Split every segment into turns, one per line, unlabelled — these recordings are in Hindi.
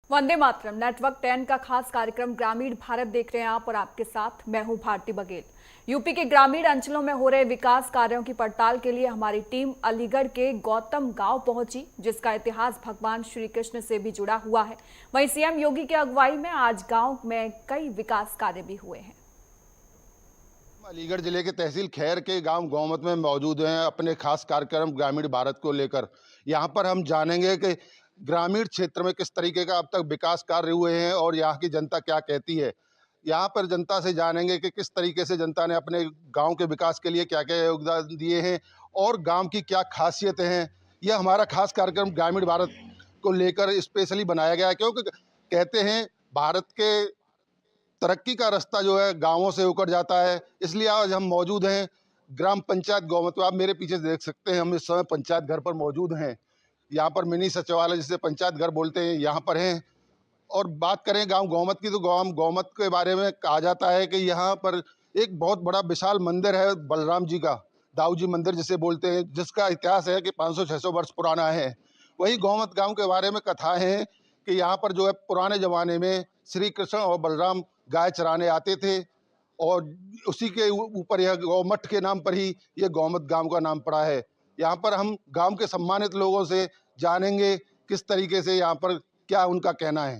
वंदे मातरम नेटवर्क 10 का खास कार्यक्रम ग्रामीण भारत देख रहे हैं आप और आपके साथ मैं हूं भारती बघेल। यूपी के ग्रामीण अंचलों में हो रहे विकास कार्यों की पड़ताल के लिए हमारी टीम अलीगढ़ के गौतम गांव पहुंची, जिसका इतिहास भगवान श्री कृष्ण से भी जुड़ा हुआ है। वहीं सीएम योगी की अगुवाई में आज गांव में कई विकास कार्य भी हुए हैं।
अलीगढ़ जिले के तहसील खैर के गांव गौमत में मौजूद हैं अपने खास कार्यक्रम ग्रामीण भारत को लेकर। यहां पर हम जानेंगे कि ग्रामीण क्षेत्र में किस तरीके का अब तक विकास कार्य हुए हैं और यहाँ की जनता क्या कहती है। यहाँ पर जनता से जानेंगे कि किस तरीके से जनता ने अपने गांव के विकास के लिए क्या क्या योगदान दिए हैं और गांव की क्या खासियतें हैं। यह हमारा खास कार्यक्रम ग्रामीण भारत को लेकर स्पेशली बनाया गया है, क्योंकि कहते हैं भारत के तरक्की का रास्ता जो है गांवों से होकर जाता है। इसलिए आज हम मौजूद हैं ग्राम पंचायत गौमत में। आप मेरे पीछे देख सकते हैं, हम इस समय पंचायत घर पर मौजूद हैं। यहाँ पर मिनी सचिवालय जिसे पंचायत घर बोलते हैं, यहाँ पर हैं। और बात करें गांव गौमत की, तो गांव गौमत के बारे में कहा जाता है कि यहाँ पर एक बहुत बड़ा विशाल मंदिर है बलराम जी का, दाऊ जी मंदिर जिसे बोलते हैं, जिसका इतिहास है कि 500-600 वर्ष पुराना है। वहीं गौमत गांव के बारे में कथाएं हैं कि यहाँ पर जो है पुराने ज़माने में श्री कृष्ण और बलराम गाय चराने आते थे और उसी के ऊपर यह गौमठ के नाम पर ही यह गौमत गांव का नाम पड़ा है। यहाँ पर हम गांव के सम्मानित लोगों से जानेंगे किस तरीके से यहाँ पर क्या उनका कहना है।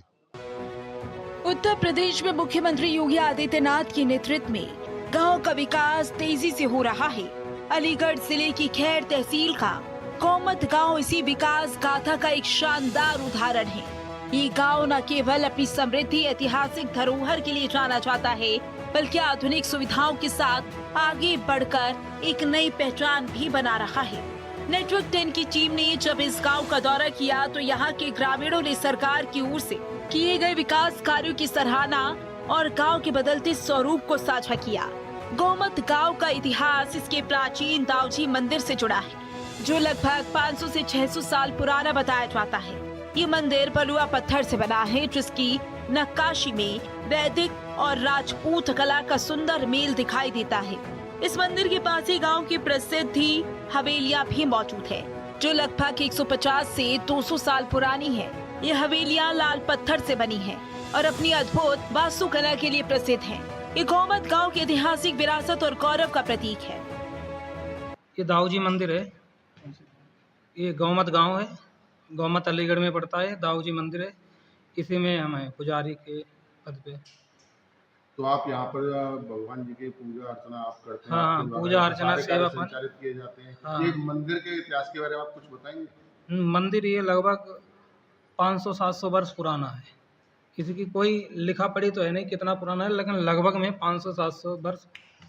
उत्तर प्रदेश में मुख्यमंत्री योगी आदित्यनाथ के नेतृत्व में गांव का विकास तेजी से हो रहा है। अलीगढ़ जिले की खैर तहसील का गौमत गांव इसी विकास गाथा का एक शानदार उदाहरण है। ये गांव न केवल अपनी समृद्धि ऐतिहासिक धरोहर के लिए जाना जाता है, बल्कि आधुनिक सुविधाओं के साथ आगे बढ़कर एक नई पहचान भी बना रहा है। नेटवर्क 10 की टीम ने जब इस गांव का दौरा किया तो यहाँ के ग्रामीणों ने सरकार की ओर से किए गए विकास कार्यों की सराहना और गांव के बदलते स्वरूप को साझा किया। गौमत गांव का इतिहास इसके प्राचीन दाऊजी मंदिर से जुड़ा है, जो लगभग 500 से 600 साल पुराना बताया जाता है। ये मंदिर बलुआ पत्थर से बना है, जिसकी नक्काशी में वैदिक और राजपूत कला का सुंदर मेल दिखाई देता है। इस मंदिर के पास ही गांव की प्रसिद्ध हवेलियां भी मौजूद है, जो लगभग 150 से 200 साल पुरानी है। ये हवेलियां लाल पत्थर से बनी हैं और अपनी अद्भुत वास्तुकला के लिए प्रसिद्ध हैं। ये गौमत गांव की ऐतिहासिक विरासत और गौरव का प्रतीक है।
ये दाऊजी मंदिर है, ये गौमत गांव है, गौमत अलीगढ़ में पड़ता है। दाऊजी मंदिर है, इसी में हम हैं पुजारी के पद पे।
तो आप यहाँ पर भगवान जी की पूजा अर्चना आप करते हैं?
हाँ, पूजा अर्चना सेवा
संचालित किए जाते हैं।
हाँ।
ये मंदिर के इतिहास के बारे में आप कुछ बताएंगे?
मंदिर ये लगभग 500-700 वर्ष पुराना है। इसकी कोई लिखा पढ़ी तो है नहीं कितना पुराना है, लेकिन लगभग में 500-700 वर्ष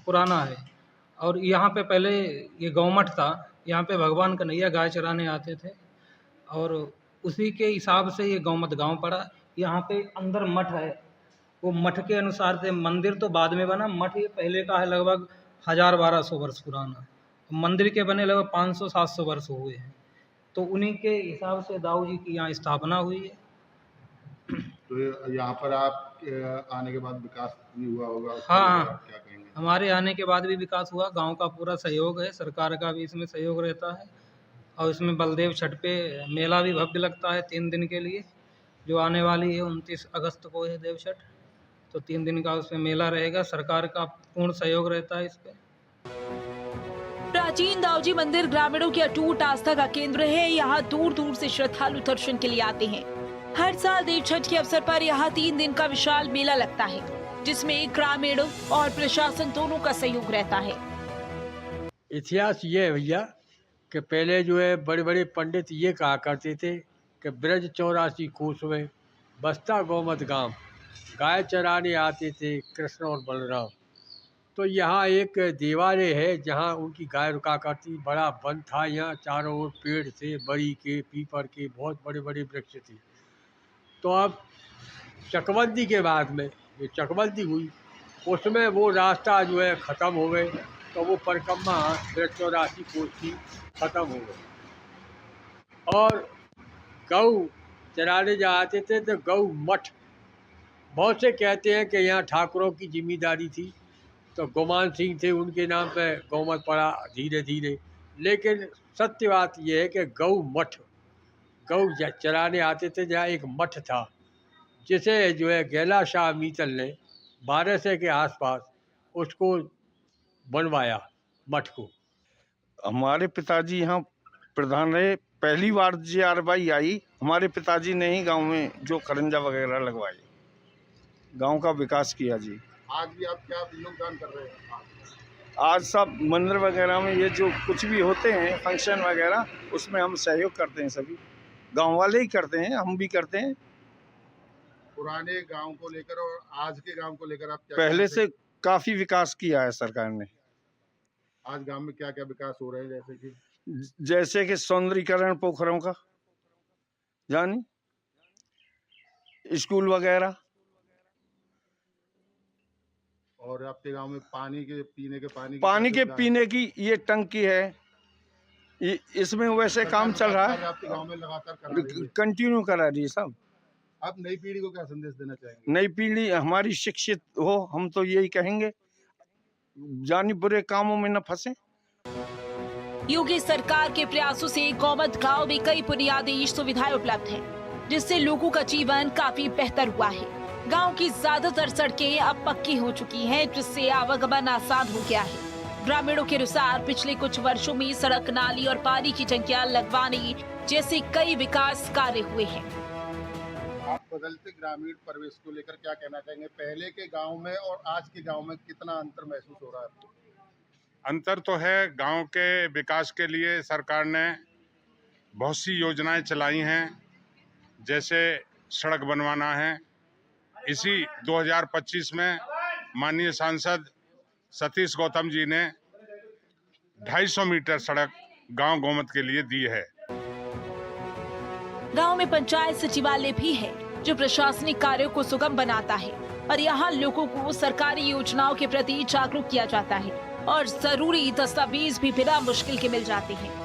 पुराना है। और यहाँ पे पहले ये गौमठ था, यहाँ पे भगवान कन्हैया गाय चराने आते थे और उसी के हिसाब से ये गौमत गांव पड़ा। यहाँ पे अंदर मठ है, वो मठ के अनुसार से मंदिर तो बाद में बना, मठ ये पहले का है, लगभग 1000-1200 वर्ष पुराना। मंदिर के बने लगभग 500-700 वर्ष हुए हैं, तो उन्हीं के हिसाब से दाऊ जी की यहाँ स्थापना हुई है।
तो यहाँ पर आप आने के बाद विकास भी हुआ होगा?
हाँ,
क्या कहेंगे?
हमारे आने के बाद भी विकास हुआ। गांव का पूरा सहयोग है, सरकार का भी इसमें सहयोग रहता है। और इसमें बलदेव छठ पे मेला भी भव्य लगता है 3 दिन के लिए, जो आने वाली है 29 अगस्त को है देव छठ। तो 3 दिन का उसमें मेला रहेगा, सरकार का पूर्ण सहयोग रहता है इस पे।
प्राचीन दाऊजी मंदिर ग्रामीणों की अटूट आस्था का केंद्र है। यहाँ दूर दूर से श्रद्धालु दर्शन के लिए आते हैं। हर साल देव छठ के अवसर पर यहाँ 3 दिन का विशाल मेला लगता है, जिसमें ग्रामीणों और प्रशासन दोनों का सहयोग रहता है।
इतिहास ये है भैया कि पहले जो है बड़े बड़े पंडित ये कहा करते थे कि ब्रज 84 कोस में बस्ता गौमत गांव, गाय चराने आते थे कृष्ण और बलराम। तो यहाँ एक देवालय है जहाँ उनकी गाय रुका करती। बड़ा वन था, यहाँ चारों ओर पेड़ थे, बड़ी के पीपल के बहुत बड़े बड़े वृक्ष थे। तो अब चकबंदी के बाद में ये चकबंदी हुई, उसमें वो रास्ता जो है ख़त्म हो गए, तो वो परिक्रमा ब्रज 84 कोस की ख़त्म हो गई। और गऊ चराने जाते थे तो गऊ मठ, बहुत से कहते हैं कि यहाँ ठाकुरों की जिम्मेदारी थी, तो गुमान सिंह थे उनके नाम पे गौमत पड़ा धीरे धीरे। लेकिन सत्य बात यह है कि गऊ मठ, गऊ चराने आते थे, जहाँ एक मठ था जिसे जो है गैला शाह मीतल ने 1200 के आसपास उसको बनवाया मठ को।
हमारे पिताजी यहाँ प्रधान रहे। पहली बार जीआरवाई आई, हमारे पिताजी ने ही गांव में जो खरंजा वगैरह लगवाई, गांव का विकास किया जी।
आज भी आप क्या योगदान कर रहे हैं?
आज सब मंदिर वगैरह में ये जो कुछ भी होते हैं फंक्शन वगैरह, उसमें हम सहयोग करते हैं। सभी गांव वाले ही करते हैं, हम भी करते हैं।
पुराने गांव को लेकर और आज के गांव को लेकर आप क्या
पहले
कहते हैं?
से काफी विकास किया है सरकार ने।
आज गांव में क्या क्या विकास हो रहे हैं,
जैसे कि सौंदर्यीकरण पोखरों का, जानी स्कूल वगैरह,
और आपके गांव में पानी के
पीने की ये टंकी है, इसमें वैसे काम चल रहा है,
आपके गांव में लगातार करा रही है।
कंटिन्यू करा रही है सब।
आप नई पीढ़ी को क्या संदेश देना चाहेंगे?
नई पीढ़ी हमारी शिक्षित हो, हम तो यही कहेंगे, जानी बुरे कामों में न फंसे।
योगी सरकार के प्रयासों से गौमत गांव में कई बुनियादी सुविधाएं उपलब्ध हैं, जिससे लोगों का जीवन काफी बेहतर हुआ है। गांव की ज्यादातर सड़कें अब पक्की हो चुकी हैं, जिससे आवागमन आसान हो गया है। ग्रामीणों के अनुसार पिछले कुछ वर्षों में सड़क, नाली और पानी की टंकियां लगवाने जैसे कई विकास कार्य हुए हैं।
आप बदलते ग्रामीण परिवेश को लेकर क्या कहना चाहेंगे? पहले के गांव में और आज के गांव में कितना अंतर महसूस हो रहा है आपको?
अंतर तो है। गांव के विकास के लिए सरकार ने बहुत सी योजनाएं चलाई हैं, जैसे सड़क बनवाना है। इसी 2025 में माननीय सांसद सतीश गौतम जी ने 250 मीटर सड़क गांव गोमत के लिए दी है।
गांव में पंचायत सचिवालय भी है, जो प्रशासनिक कार्यों को सुगम बनाता है और यहाँ लोगों को सरकारी योजनाओं के प्रति जागरूक किया जाता है और जरूरी दस्तावेज भी बिना मुश्किल के मिल जाते हैं।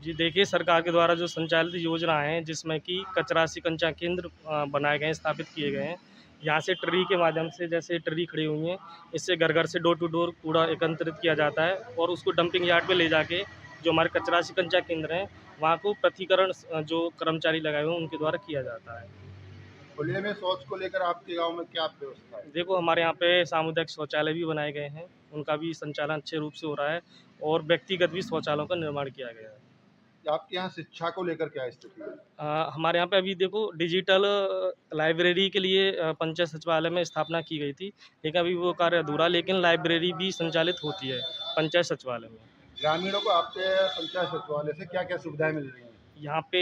जी देखिए, सरकार के द्वारा जो संचालित योजनाएं हैं, जिसमें कि कचरा सिकंजा केंद्र बनाए गए हैं, स्थापित किए गए हैं। यहाँ से ट्री के माध्यम से, जैसे ट्री खड़ी हुई हैं, इससे घर घर से डोर टू डोर कूड़ा एकत्रित किया जाता है और उसको डंपिंग यार्ड पे ले जाके जो हमारे कचरा सिकंजा केंद्र हैं, वहाँ को पृथक्करण जो कर्मचारी लगाए हुए हैं उनके द्वारा किया जाता है।
खुले में शौच को लेकर आपके गांव में क्या व्यवस्था है?
देखो, हमारे यहाँ पे सामुदायिक शौचालय भी बनाए गए हैं, उनका भी संचालन अच्छे रूप से हो रहा है और व्यक्तिगत भी शौचालयों का निर्माण किया गया है।
आपके यहाँ शिक्षा को लेकर क्या स्थिति है?
हमारे यहाँ पे अभी देखो, डिजिटल लाइब्रेरी के लिए पंचायत सचिवालय में स्थापना की गई थी, लेकिन अभी वो कार्य अधूरा, लेकिन लाइब्रेरी भी संचालित होती है पंचायत सचिवालय में।
ग्रामीणों को आपके पंचायत सचिवालय से क्या क्या सुविधाएं मिल रही हैं?
यहाँ पे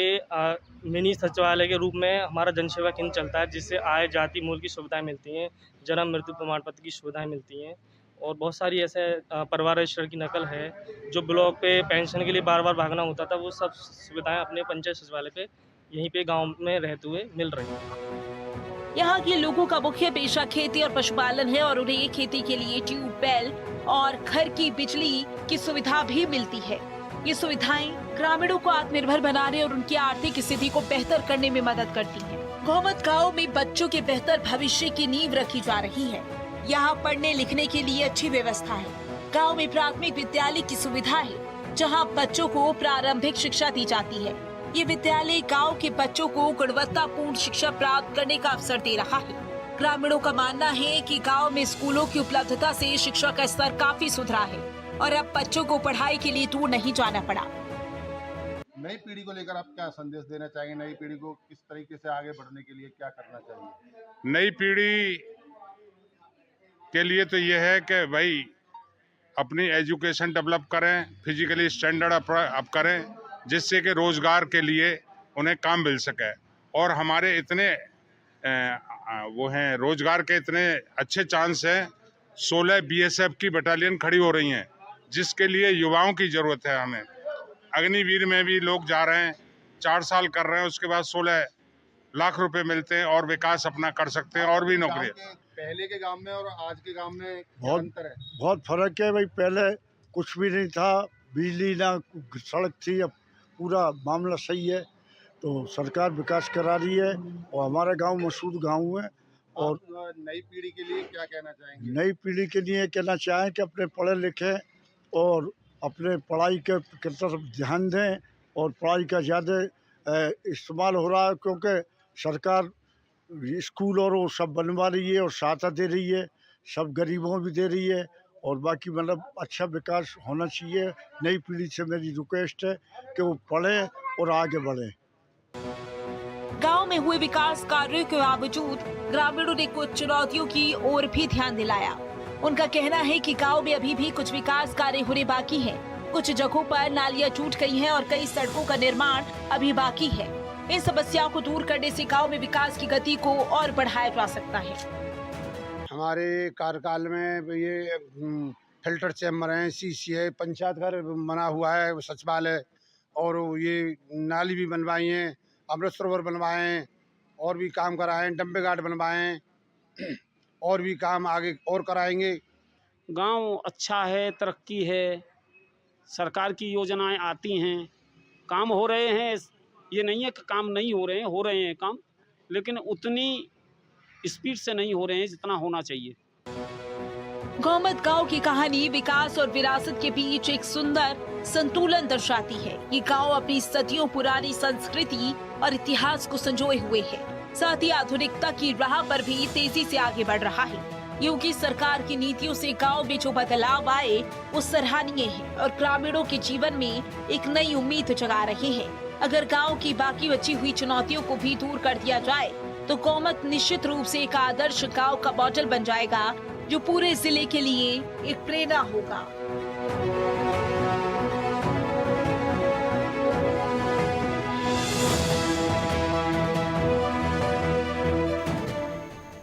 मिनी सचिवालय के रूप में हमारा जनसेवा केंद्र चलता है, जिससे आय जाति मूल की सुविधाएं मिलती हैं, जन्म मृत्यु प्रमाण पत्र की सुविधाएं मिलती हैं और बहुत सारी ऐसे परिवार रजिस्टर की नकल है। जो ब्लॉक पे पेंशन के लिए बार बार भागना होता था, वो सब सुविधाएं अपने पंचायत सचिवालय पे यहीं पे गांव में रहते हुए मिल रही हैं।
यहाँ के लोगों का मुख्य पेशा खेती और पशुपालन है और उन्हें खेती के लिए ट्यूबवेल और घर की बिजली की सुविधा भी मिलती है। ये सुविधाएं ग्रामीणों को आत्मनिर्भर बनाने और उनकी आर्थिक स्थिति को बेहतर करने में मदद करती हैं। गौमत गांव में बच्चों के बेहतर भविष्य की नींव रखी जा रही है। यहाँ पढ़ने लिखने के लिए अच्छी व्यवस्था है। गांव में प्राथमिक विद्यालय की सुविधा है, जहाँ बच्चों को प्रारंभिक शिक्षा दी जाती है। ये विद्यालय गांव के बच्चों को गुणवत्तापूर्ण शिक्षा प्राप्त करने का अवसर दे रहा है। ग्रामीणों का मानना है कि गांव में स्कूलों की उपलब्धता से शिक्षा का स्तर काफी सुधरा है और अब बच्चों को पढ़ाई के लिए दूर नहीं जाना पड़ा।
नई पीढ़ी को लेकर आप क्या संदेश देना चाहेंगे? नई पीढ़ी को किस तरीके से आगे बढ़ने के लिए क्या करना चाहिए?
नई पीढ़ी के लिए तो ये है कि भाई अपनी एजुकेशन डेवलप करें, फिजिकली स्टैंडर्ड अप करें, जिससे कि रोजगार के लिए उन्हें काम मिल सके। और हमारे इतने वो हैं, रोजगार के इतने अच्छे चांस हैं। 16 BSF की बटालियन खड़ी हो रही हैं, जिसके लिए युवाओं की ज़रूरत है हमें। अग्निवीर में भी लोग जा रहे हैं, 4 साल कर रहे हैं, उसके बाद 16 लाख रुपए मिलते हैं और विकास अपना कर सकते हैं और भी नौकरियाँ।
पहले के गांव में और आज के गांव में
बहुत
अंतर है?
बहुत फर्क है भाई। पहले कुछ भी नहीं था, बिजली ना सड़क थी, अब पूरा मामला सही है। तो सरकार विकास करा रही है और हमारा गांव मशहूर गांव है। और
नई पीढ़ी के लिए क्या कहना चाहेंगे?
नई पीढ़ी के लिए कहना चाहें कि अपने पढ़े लिखे और अपने पढ़ाई के तरफ ध्यान दें और पढ़ाई का ज़्यादा इस्तेमाल हो रहा है, क्योंकि सरकार स्कूल और वो सब बनवा रही है और सहायता दे रही है, सब गरीबों भी दे रही है। और बाकी मतलब अच्छा विकास होना चाहिए। नई पीढ़ी से मेरी रिक्वेस्ट है कि वो पढ़े और आगे बढ़े।
गांव में हुए विकास कार्यों के बावजूद ग्रामीणों ने कुछ चुनौतियों की ओर भी ध्यान दिलाया। उनका कहना है कि गांव में अभी भी कुछ विकास कार्य होने बाकी हैं। कुछ जगहों पर नालियां टूट गई हैं और कई सड़कों का निर्माण अभी बाकी है। इन समस्याओं को दूर करने से गांव में विकास की गति को और बढ़ाया जा सकता है।
हमारे कार्यकाल में ये फिल्टर चैम्बर हैं, सीसी है, पंचायत घर बना हुआ है, सचिवालय, और ये नाली भी बनवाई हैं, अमृत सरोवर बनवाए हैं, और भी काम कराए हैं, डंपे घाट बनवाए हैं, और भी काम आगे और कराएंगे।
गांव अच्छा है, तरक्की है, सरकार की योजनाएं आती हैं, काम हो रहे हैं। ये नहीं है कि काम नहीं हो रहे हैं काम, लेकिन उतनी स्पीड से नहीं हो रहे हैं जितना होना चाहिए।
गौमत गांव की कहानी विकास और विरासत के बीच एक सुंदर संतुलन दर्शाती है। ये गांव अपनी सदियों पुरानी संस्कृति और इतिहास को संजोए हुए है, साथ ही आधुनिकता की राह पर भी तेजी से आगे बढ़ रहा है। योगी सरकार की नीतियों से गांव में जो बदलाव आए वो सराहनीय है और ग्रामीणों के जीवन में एक नई उम्मीद जगा रहे हैं। अगर गांव की बाकी बची हुई चुनौतियों को भी दूर कर दिया जाए तो गौमत निश्चित रूप से एक आदर्श गांव का मॉडल बन जाएगा, जो पूरे जिले के लिए एक प्रेरणा होगा।